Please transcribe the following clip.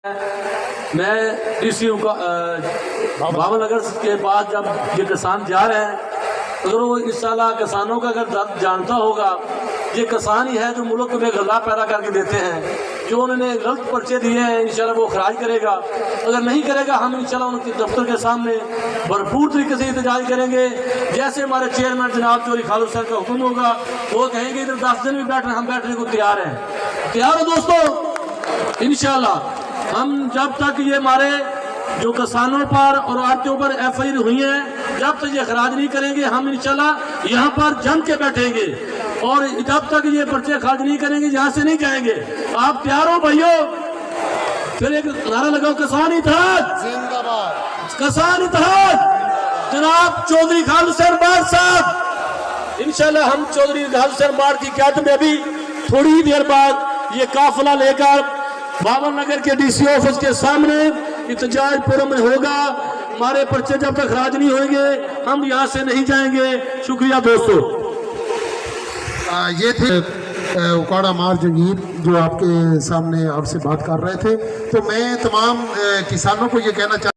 मैं डीसीयू का भावनगर के बाद जब ये किसान जा रहे हैं, अगर वो इंशाल्लाह किसानों का अगर दर्द जानता होगा, ये किसान ही है जो मुल्क में गला पैदा करके देते हैं। जो उन्होंने गलत पर्चे दिए हैं इंशाल्लाह वो खराज करेगा। अगर नहीं करेगा हम इंशाल्लाह उनके दफ्तर के सामने भरपूर तरीके से एहतजाज करेंगे। जैसे हमारे चेयरमैन जनाब चौधरी खालिद सर का हुक्म होगा, वो कहेंगे इधर 10 दिन भी बैठना, हम बैठने को तैयार हैं। तैयार हो दोस्तों? इंशाल्लाह हम जब तक ये हमारे जो किसानों पर और आड़तियों पर FIR हुई है, जब तक ये खराज नहीं करेंगे हम इंशाल्लाह यहाँ पर जम के बैठेंगे। और जब तक ये पर्चे खारिज नहीं करेंगे यहाँ से नहीं जाएंगे। आप तैयार हो भाइयों? फिर एक नारा लगाओ, किसान इत्तेहाद जिंदाबाद, किसान इत्तेहाद जनाब चौधरी खालिद सर बार साहब। इंशाल्लाह हम चौधरी खालिद सर बार की क़यादत में अभी थोड़ी ही देर बाद ये काफिला लेकर भावनगर के DC ऑफिस के सामने एहतजाज पूरा में होगा। हमारे पर्चे जब तक खराज नहीं होंगे हम यहाँ से नहीं जाएंगे। शुक्रिया दोस्तों। ये थे उकाड़ा मार जंगीर जो आपके सामने आपसे बात कर रहे थे। तो मैं तमाम किसानों को ये कहना चाहता